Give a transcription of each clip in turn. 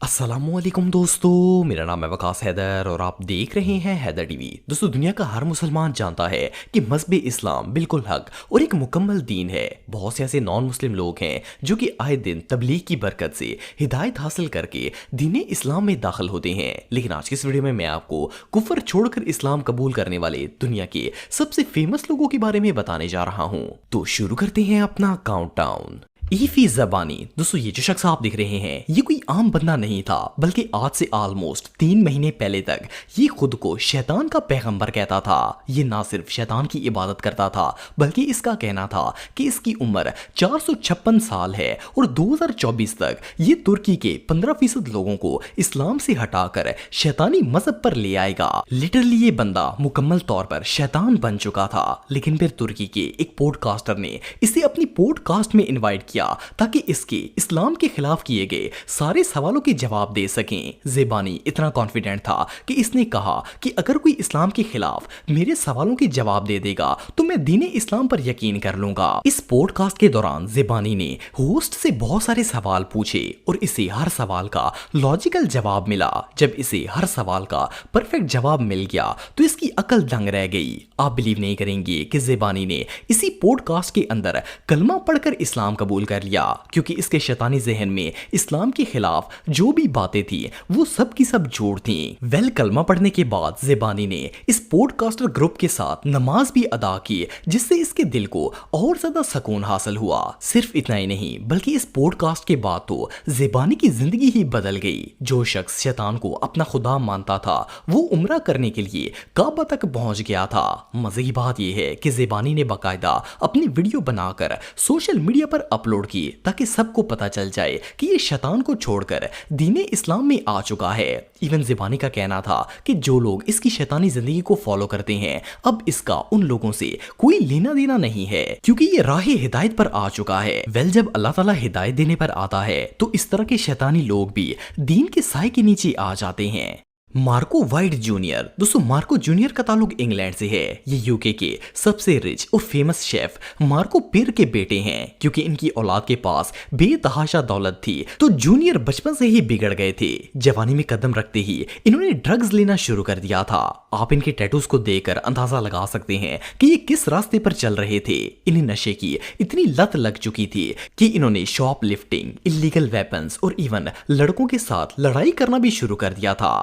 अस्सलाम वालेकुम दोस्तों, मेरा नाम है वकास हैदर और आप देख रहे हैं हैदर टीवी। दोस्तों, दुनिया का हर मुसलमान जानता है कि मज़हब इस्लाम बिल्कुल हक और एक मुकम्मल दीन है। बहुत से ऐसे नॉन मुस्लिम लोग हैं जो कि आए दिन तबलीग की बरकत से हिदायत हासिल करके दीन इस्लाम में दाखिल होते हैं। लेकिन आज की इस वीडियो में मैं आपको कुफर छोड़कर इस्लाम कबूल करने वाले दुनिया के सबसे फेमस लोगों के बारे में बताने जा रहा हूँ। तो शुरू करते हैं अपना काउंटडाउन। ईफी ज़बानी। दोस्तों, ये जो शख्स आप देख रहे हैं ये कोई आम बंदा नहीं था, बल्कि आज से ऑलमोस्ट 3 महीने पहले तक ये खुद को शैतान का पैगंबर कहता था। ये ना सिर्फ शैतान की इबादत करता था, बल्कि इसका कहना था कि इसकी उम्र 456 साल है और 2024 तक ये तुर्की के 15% लोगों को इस्लाम से हटाकर शैतानी मजहब पर ले आएगा। लिटरली ये बंदा मुकम्मल तौर पर शैतान बन चुका था। लेकिन फिर तुर्की के एक पॉडकास्टर ने इसे अपनी पॉडकास्ट में इनवाइट किया ताकि इसके इस्लाम के खिलाफ किए गए सारे सवालों के जवाब दे सकें। ज़ेबानी इतना कॉन्फिडेंट था कि इसने कहा कि अगर कोई इस्लाम के खिलाफ मेरे सवालों के जवाब दे देगा तो मैं दीन इस्लाम पर यकीन कर लूंगा। इस पॉडकास्ट के दौरान ज़ेबानी ने होस्ट से बहुत सारे सवाल पूछे और इसे हर सवाल का लॉजिकल जवाब मिला। जब इसे हर सवाल का परफेक्ट जवाब मिल गया तो इसकी अकल दंग रह गई। आप बिलीव नहीं करेंगे कि ज़ेबानी ने इसी पॉडकास्ट के अंदर कलमा पढ़कर इस्लाम कबूल कर लिया, क्योंकि इसके शैतानी जहन में इस्लाम के खिलाफ जो भी बातें थी वो सब की सब झूठ थी। कलमा पढ़ने के बाद ज़ेबानी ने इस पॉडकास्टर ग्रुप के साथ नमाज भी अदा की, जिससे इसके दिल को और ज्यादा सुकून हासिल हुआ। सिर्फ इतना ही नहीं, बल्कि इस पॉडकास्ट के बाद तो ज़ेबानी की जिंदगी ही बदल गई। जो शख्स शैतान को अपना खुदा मानता था वो उम्रा करने के लिए काबा तक पहुंच गया था। मजे की बात यह है कि ज़ेबानी ने बाकायदा अपनी वीडियो बनाकर सोशल मीडिया पर अपलोड की ताकि सबको पता चल जाए कि ये शैतान को छोड़कर दीने इस्लाम में आ चुका है। इवन ज़ेबानी का कहना था कि जो लोग इसकी शैतानी जिंदगी को फॉलो करते हैं अब इसका उन लोगों से कोई लेना देना नहीं है, क्योंकि ये राह हिदायत पर आ चुका है। जब अल्लाह ताला हिदायत देने पर आता है तो इस तरह के शैतानी लोग भी दीन के साए के नीचे आ जाते हैं। Marco white junior. दोस्तों, मार्को जूनियर का ताल्लुक इंग्लैंड से है। ये यूके के सबसे रिच और फेमस शेफ मार्को पिर के बेटे हैं। क्योंकि इनकी औलाद के पास बेतहाशा दौलत थी तो जूनियर बचपन से ही बिगड़ गए थे। जवानी में कदम रखते ही इन्होंने ड्रग्स लेना शुरू कर दिया था। आप इनके टैटूज को देखकर अंदाजा लगा सकते हैं कि ये किस रास्ते पर चल रहे थे। इन्हें नशे की इतनी लत लग चुकी थी कि इन्होंने शॉप लिफ्टिंग, इलीगल वेपन्स और इवन लड़कों के साथ लड़ाई करना भी शुरू कर दिया था।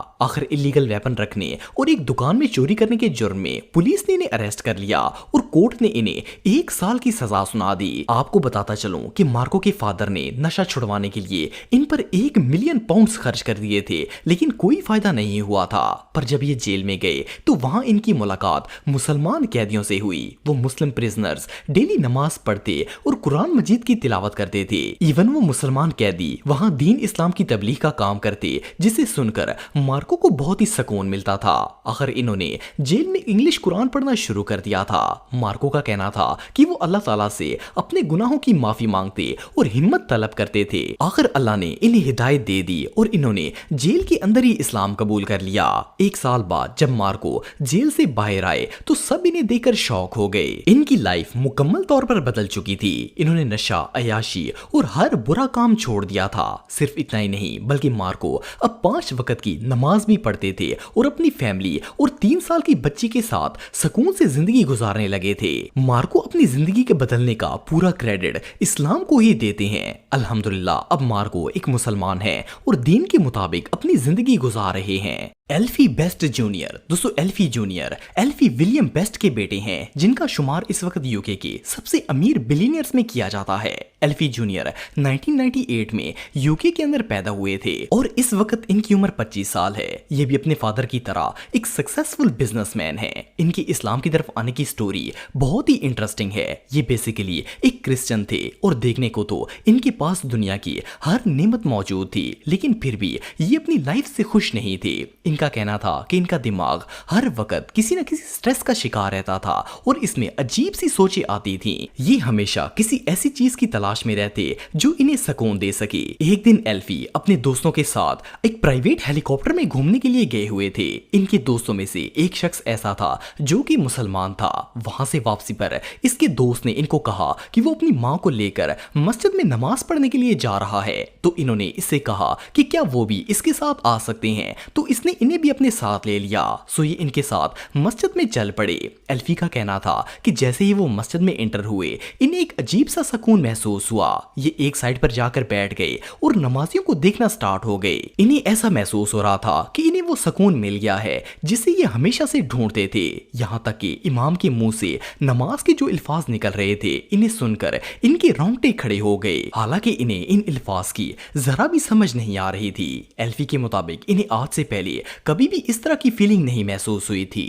इलीगल वेपन रखने और एक दुकान में चोरी करने के जुर्म में पुलिस ने इन्हें अरेस्ट कर लिया और कोर्ट ने इन्हें 1 साल की सजा सुना दी। आपको बताता चलूं कि मार्को के फादर ने नशा छुड़वाने के लिए इन पर 1 मिलियन पाउंड्स खर्च कर दिए थे, लेकिन कोई फायदा नहीं हुआ था। पर जब ये जेल में गए तो वहां इनकी मुलाकात मुसलमान कैदियों से हुई। वो मुस्लिम प्रिजनर्स डेली नमाज पढ़ते और कुरान मजीद की तिलावत करते थे। इवन वो मुसलमान कैदी वहां दीन इस्लाम की तबलीग का काम करते, जिसे सुनकर मार्को को बहुत ही सुकून मिलता था। आखिर इन्होंने जेल में इंग्लिश कुरान पढ़ना शुरू कर दिया था। मार्को का कहना था कि वो अल्लाह ताला से अपने गुनाहों की माफी मांगते और हिम्मत तलब करते थे। आखिर अल्लाह ने इन्हें हिदायत दे दी और इन्होंने जेल के अंदर ही इस्लाम कबूल कर लिया। 1 साल बाद जब मार्को जेल से बाहर आए तो सब इन्हें देखकर शौक हो गए। इनकी लाइफ मुकम्मल तौर पर बदल चुकी थी। इन्होंने नशा, अयाशी और हर बुरा काम छोड़ दिया था। सिर्फ इतना ही नहीं, बल्कि मार्को अब 5 वक्त की नमाज भी पढ़ते थे और अपनी फैमिली और 3 साल की बच्ची के साथ सुकून से जिंदगी गुजारने लगे थे। मार्को अपनी जिंदगी के बदलने का पूरा क्रेडिट इस्लाम को ही देते हैं। अल्हम्दुलिल्लाह, अब मार्को एक मुसलमान है और दीन के मुताबिक अपनी जिंदगी गुजार रहे हैं। एल्फी बेस्ट जूनियर। दोस्तों, एल्फी जूनियर एल्फी विलियम बेस्ट के बेटे हैं, जिनका शुमार इस वक्त यूके के सबसे अमीर बिलियनियर्स में किया जाता है। एल्फी जूनियर 1998 में यूके के अंदर पैदा हुए थे और इस वक्त इनकी उम्र 25 साल है। ये भी अपने फादर की तरह एक सक्सेसफुल बिजनेसमैन है। इनकी इस्लाम की तरफ आने की स्टोरी बहुत ही इंटरेस्टिंग है। ये बेसिकली एक क्रिश्चियन थे और देखने को तो इनके पास दुनिया की हर नेमत मौजूद थी, लेकिन फिर भी ये अपनी लाइफ से खुश नहीं थे। इनका कहना था कि इनका दिमाग हर वक्त किसी न किसी स्ट्रेस का शिकार रहता था और इसमें अजीब सी सोचें आती थी। ये हमेशा किसी ऐसी चीज की तलाश में रहते जो इन्हें सुकून दे सके। एक दिन एल्फी अपने दोस्तों के साथ एक प्राइवेट हेलीकॉप्टर में घूमने के लिए गए हुए थे। इनके दोस्तों में से एक शख्स ऐसा था जो कि मुसलमान था। वहां से वापसी पर इसके दोस्त ने इनको कहा कि वो अपनी माँ को लेकर मस्जिद में नमाज पढ़ने के लिए जा रहा है। तो इन्होंने इससे कहा कि क्या वो भी इसके साथ आ सकते हैं, तो इसने इन्हें भी अपने साथ ले लिया। सो ये इनके साथ मस्जिद में चल पड़े। एल्फी का कहना था कि जैसे ही वो मस्जिद में एंटर हुए इन्हें एक अजीब सा सुकून महसूस हुआ। ये एक साइड पर जाकर बैठ गए और नमाजियों को देखना स्टार्ट हो गए। इन्हें ऐसा महसूस हो रहा था कि इन्हें वो सुकून मिल गया है जिसे ये हमेशा से ढूंढते थे। यहाँ तक कि इमाम के मुंह से नमाज के जो अल्फाज निकल रहे थे इन्हें सुनकर इनके रोंगटे खड़े हो गए। हालांकि इन्हें इन अल्फाज की जरा भी समझ नहीं आ रही थी। एल्फी के मुताबिक इन्हें आज से पहले कभी भी इस तरह की फीलिंग नहीं महसूस हुई थी।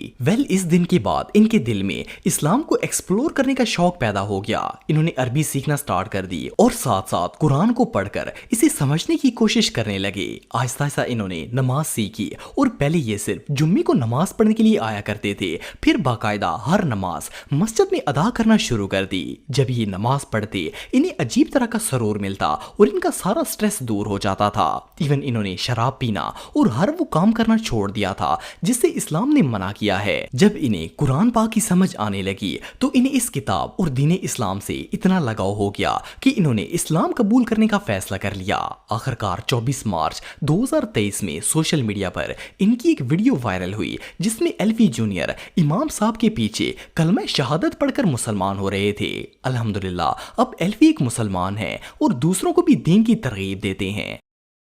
इस दिन के बाद इनके दिल में इस्लाम को एक्सप्लोर करने का शौक पैदा हो गया। इन्होंने अरबी सीखना स्टार्ट कर दी और साथ साथ कुरान को पढ़कर इसे समझने की कोशिश करने लगे। आहिस्ता आहिस्ता इन्होंने नमाज सीखी और पहले ये सिर्फ जुम्मे को नमाज पढ़ने के लिए आया करते थे, फिर बाकायदा हर नमाज मस्जिद में अदा करना शुरू कर दी। जब ये नमाज पढ़ते इन्हें अजीब तरह का सरूर मिलता और इनका सारा स्ट्रेस दूर हो जाता था। इवन इन्होंने शराब पीना और हर वो काम करना छोड़ दिया था जिससे इस्लाम ने मना किया है। जब इन्हें कुरान पाक की समझ आने लगी तो इन्हें इस किताब और दीन इस्लाम से इतना लगाव हो गया कि इन्होंने इस्लाम कबूल करने का फैसला कर लिया। आखिरकार 24 मार्च 2023 में सोशल मीडिया पर इनकी एक वीडियो वायरल हुई जिसमें एल्फी जूनियर इमाम साहब के पीछे कलमा शहादत पढ़कर मुसलमान हो रहे थे। अल्हम्दुलिल्लाह अब एल्फी एक मुसलमान है और दूसरों को भी दीन की तरगीब देते हैं।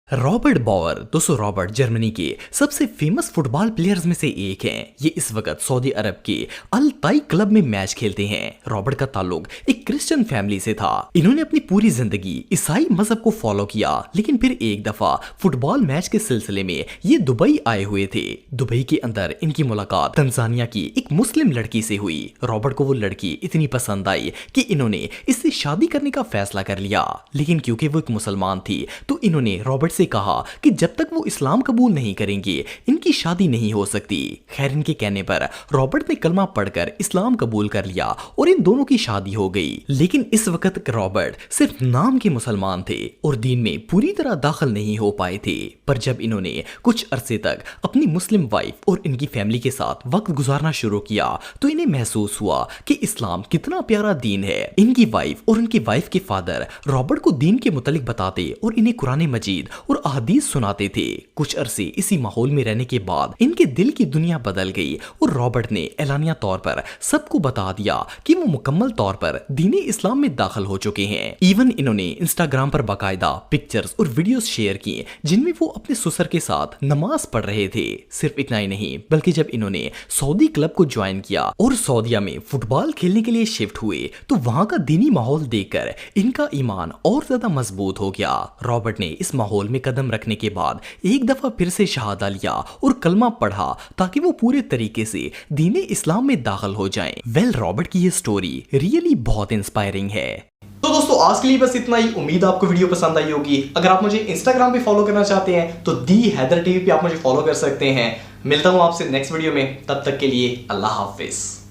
रॉबर्ट बावर, दोस्तों रॉबर्ट जर्मनी के सबसे फेमस फुटबॉल प्लेयर्स में से एक हैं। ये इस वक्त सऊदी अरब के अल ताई क्लब में मैच खेलते हैं। रॉबर्ट का ताल्लुक एक क्रिश्चियन फैमिली से था। इन्होंने अपनी पूरी जिंदगी ईसाई मजहब को फॉलो किया, लेकिन फिर एक दफा फुटबॉल मैच के सिलसिले में ये दुबई आए हुए थे। दुबई के अंदर इनकी मुलाकात तंजानिया की एक मुस्लिम लड़की से हुई। रॉबर्ट को वो लड़की इतनी पसंद आई कि इन्होंने इससे शादी करने का फैसला कर लिया, लेकिन क्योंकि वो एक मुसलमान थी तो इन्होंने रॉबर्ट से कहा कि जब तक वो इस्लाम कबूल नहीं करेंगे इनकी शादी नहीं हो सकती। खैर इनके कहने पर रॉबर्ट ने कलमा पढ़कर इस्लाम कबूल कर लिया और इन दोनों की शादी हो गई। लेकिन इस वक्त रॉबर्ट सिर्फ नाम के मुसलमान थे और दीन में पूरी तरह दाखिल नहीं हो पाए थे। पर जब इन्होंने कुछ अरसे तक अपनी मुस्लिम वाइफ और इनकी फैमिली के साथ वक्त गुजारना शुरू किया तो इन्हें महसूस हुआ कि इस्लाम कितना प्यारा दीन है। इनकी वाइफ और उनकी वाइफ के फादर रॉबर्ट को दीन के मुतालिक बताते और इन्हें कुरान मजीद और अहदीस सुनाते थे। कुछ अरसे इसी माहौल में रहने के बाद इनके दिल की दुनिया बदल गई और रॉबर्ट ने एलानिया तौर पर सबको बता दिया कि वो मुकम्मल तौर पर दीन इस्लाम में दाखिल हो चुके हैं। इवन इन्होंने इंस्टाग्राम पर बाकायदा पिक्चर्स और वीडियोस शेयर किए जिनमें वो अपने ससुर के साथ नमाज पढ़ रहे थे। सिर्फ इतना ही नहीं बल्कि जब इन्होंने सऊदी क्लब को ज्वाइन किया और सऊदीया में फुटबॉल खेलने के लिए शिफ्ट हुए तो वहां का दीनी माहौल देखकर इनका ईमान और ज्यादा मजबूत हो गया। रॉबर्ट ने इस माहौल में कदम रखने के बाद एक दफा फिर से शहादा लिया और कलमा पढ़ा ताकि वो पूरे तरीके से दीन इस्लाम में दाखिल हो जाएं। रॉबर्ट की ये स्टोरी रियली बहुत इंस्पायरिंग है। तो दोस्तों आज के लिए बस इतना ही। उम्मीद आपको वीडियो पसंद आई होगी। अगर आप मुझे इंस्टाग्राम पे फॉलो करना चाहते हैं तो दी हैदर टीवी पे आप मुझे फॉलो कर सकते हैं। मिलता हूं आपसे नेक्स्ट वीडियो में, तब तक के लिए अल्लाह हाफिज।